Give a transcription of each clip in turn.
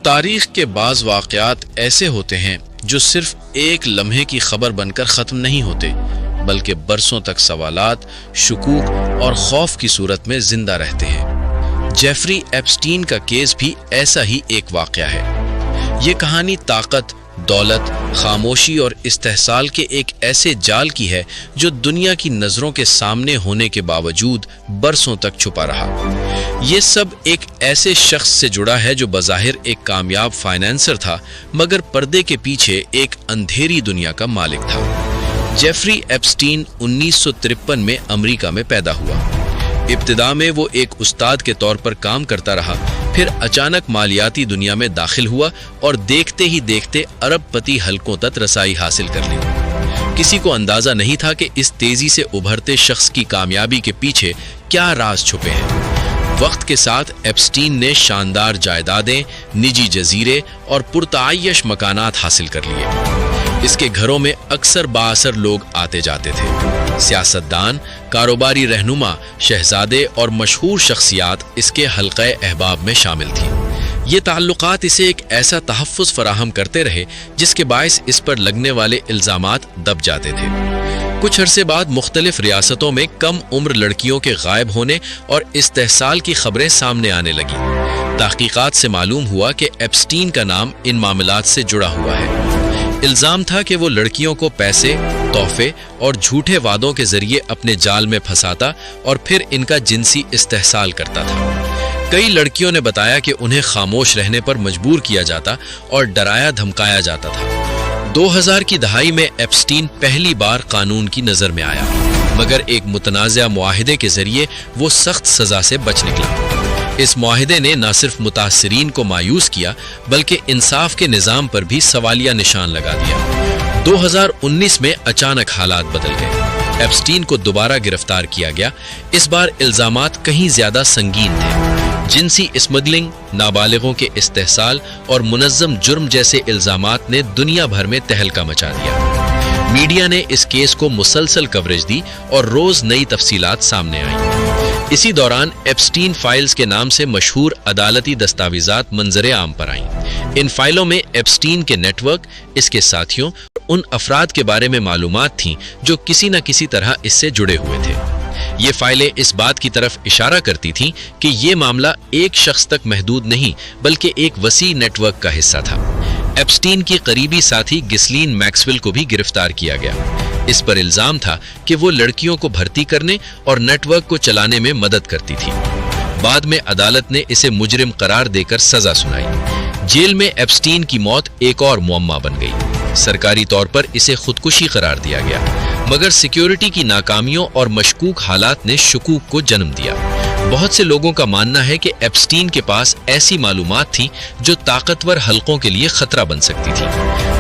تاریخ کے بعض واقعات ایسے ہوتے ہیں جو صرف ایک لمحے کی خبر بن کر ختم نہیں ہوتے، بلکہ برسوں تک سوالات، شکوک اور خوف کی صورت میں زندہ رہتے ہیں۔ جیفری ایپسٹین کا کیس بھی ایسا ہی ایک واقعہ ہے۔ یہ کہانی طاقت، دولت، خاموشی اور استحصال کے ایک ایسے جال کی ہے جو دنیا کی نظروں کے سامنے ہونے کے باوجود برسوں تک چھپا رہا۔ یہ سب ایک ایسے شخص سے جڑا ہے جو بظاہر ایک کامیاب فائنانسر تھا، مگر پردے کے پیچھے ایک اندھیری دنیا کا مالک تھا۔ جیفری ایپسٹین 1953 میں امریکہ میں پیدا ہوا۔ ابتدا میں وہ ایک استاد کے طور پر کام کرتا رہا، پھر اچانک مالیاتی دنیا میں داخل ہوا اور دیکھتے ہی دیکھتے ارب پتی حلقوں تک رسائی حاصل کر لی۔ کسی کو اندازہ نہیں تھا کہ اس تیزی سے ابھرتے شخص کی کامیابی کے پیچھے کیا راز چھپے ہیں۔ وقت کے ساتھ ایپسٹین نے شاندار جائیدادیں، نجی جزیرے اور پرتعیش مکانات حاصل کر لیے۔ اس کے گھروں میں اکثر بااثر لوگ آتے جاتے تھے۔ سیاستدان، کاروباری رہنما، شہزادے اور مشہور شخصیات اس کے حلقہ احباب میں شامل تھیں۔ یہ تعلقات اسے ایک ایسا تحفظ فراہم کرتے رہے جس کے باعث اس پر لگنے والے الزامات دب جاتے تھے۔ کچھ عرصے بعد مختلف ریاستوں میں کم عمر لڑکیوں کے غائب ہونے اور استحصال کی خبریں سامنے آنے لگیں۔ تحقیقات سے معلوم ہوا کہ ایپسٹین کا نام ان معاملات سے جڑا ہوا ہے۔ الزام تھا کہ وہ لڑکیوں کو پیسے، تحفے اور جھوٹے وعدوں کے ذریعے اپنے جال میں پھنساتا اور پھر ان کا جنسی استحصال کرتا تھا۔ کئی لڑکیوں نے بتایا کہ انہیں خاموش رہنے پر مجبور کیا جاتا اور ڈرایا دھمکایا جاتا تھا۔ 2000 کی دہائی میں ایپسٹین پہلی بار قانون کی نظر میں آیا، مگر ایک متنازع معاہدے کے ذریعے وہ سخت سزا سے بچ نکلا۔ اس معاہدے نے نہ صرف متاثرین کو مایوس کیا بلکہ انصاف کے نظام پر بھی سوالیہ نشان لگا دیا۔ 2019 میں اچانک حالات بدل گئے۔ ایپسٹین کو دوبارہ گرفتار کیا گیا۔ اس بار الزامات کہیں زیادہ سنگین تھے۔ جنسی اسمگلنگ، نابالغوں کے استحصال اور منظم جرم جیسے الزامات نے دنیا بھر میں تہلکہ مچا دیا۔ میڈیا نے اس کیس کو مسلسل کوریج دی اور روز نئی تفصیلات سامنے آئیں۔ اسی دوران ایپسٹین فائلز کے نام سے مشہور عدالتی دستاویزات منظر عام پر آئیں۔ ان فائلوں میں ایپسٹین کے نیٹ ورک، اس کے ساتھیوں اور ان افراد کے بارے میں معلومات تھیں جو کسی نہ کسی طرح اس سے جڑے ہوئے تھے۔ یہ فائلیں اس بات کی طرف اشارہ کرتی تھیں کہ یہ معاملہ ایک شخص تک محدود نہیں بلکہ ایک وسیع نیٹ ورک کا حصہ تھا۔ ایپسٹین کی قریبی ساتھی گسلین میکسویل کو بھی گرفتار کیا گیا۔ اس پر الزام تھا کہ وہ لڑکیوں کو بھرتی کرنے اور نیٹ ورک کو چلانے میں مدد کرتی تھی۔ بعد میں عدالت نے اسے مجرم قرار دے کر سزا سنائی۔ جیل میں ایپسٹین کی موت ایک اور معمہ بن گئی۔ سرکاری طور پر اسے خودکشی قرار دیا گیا، مگر سیکیورٹی کی ناکامیوں اور مشکوک حالات نے شکوک کو جنم دیا۔ بہت سے لوگوں کا ماننا ہے کہ ایپسٹین کے پاس ایسی معلومات تھیں جو طاقتور حلقوں کے لیے خطرہ بن سکتی تھی۔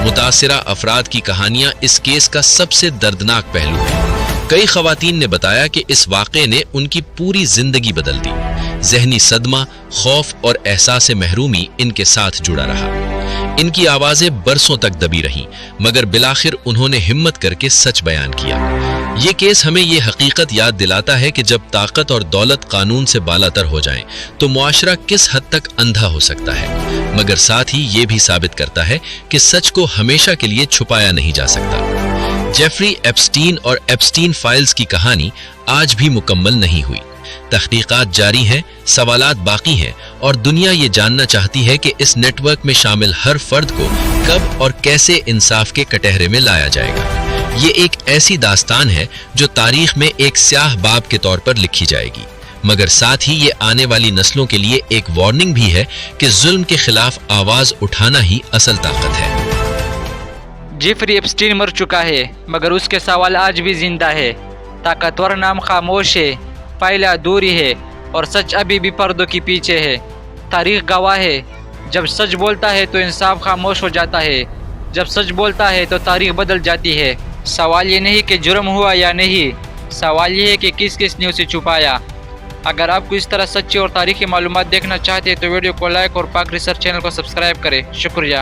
متاثرہ افراد کی کہانیاں اس کیس کا سب سے دردناک پہلو ہے۔ کئی خواتین نے بتایا کہ اس واقعے نے ان کی پوری زندگی بدل دی۔ ذہنی صدمہ، خوف اور احساس محرومی ان کے ساتھ جڑا رہا۔ ان کی آوازیں برسوں تک دبی رہیں، مگر بالآخر انہوں نے ہمت کر کے سچ بیان کیا۔ یہ کیس ہمیں یہ حقیقت یاد دلاتا ہے کہ جب طاقت اور دولت قانون سے بالاتر ہو جائیں تو معاشرہ کس حد تک اندھا ہو سکتا ہے، مگر ساتھ ہی یہ بھی ثابت کرتا ہے کہ سچ کو ہمیشہ کے لیے چھپایا نہیں جا سکتا۔ جیفری ایپسٹین اور ایپسٹین فائلز کی کہانی آج بھی مکمل نہیں ہوئی۔ تحقیقات جاری ہیں، سوالات باقی ہیں اور دنیا یہ جاننا چاہتی ہے کہ اس نیٹ ورک میں شامل ہر فرد کو کب اور کیسے انصاف کے کٹہرے میں لایا جائے گا۔ یہ ایک ایسی داستان ہے جو تاریخ میں ایک سیاہ باب کے طور پر لکھی جائے گی، مگر ساتھ ہی یہ آنے والی نسلوں کے لیے ایک وارننگ بھی ہے کہ ظلم کے خلاف آواز اٹھانا ہی اصل طاقت ہے۔ جیفری ایپسٹین مر چکا ہے، مگر اس کے سوال آج بھی زندہ ہے۔ طاقتور نام خاموش ہے، فائل ادھوری ہے اور سچ ابھی بھی پردوں کے پیچھے ہے۔ تاریخ گواہ ہے، جب سچ بولتا ہے تو انصاف خاموش ہو جاتا ہے، جب سچ بولتا ہے تو تاریخ بدل جاتی ہے۔ سوال یہ نہیں کہ جرم ہوا یا نہیں، سوال یہ ہے کہ کس نے اسے چھپایا۔ اگر آپ کو اس طرح سچی اور تاریخی معلومات دیکھنا چاہتے ہیں تو ویڈیو کو لائک اور پاک ریسرچ چینل کو سبسکرائب کریں۔ شکریہ۔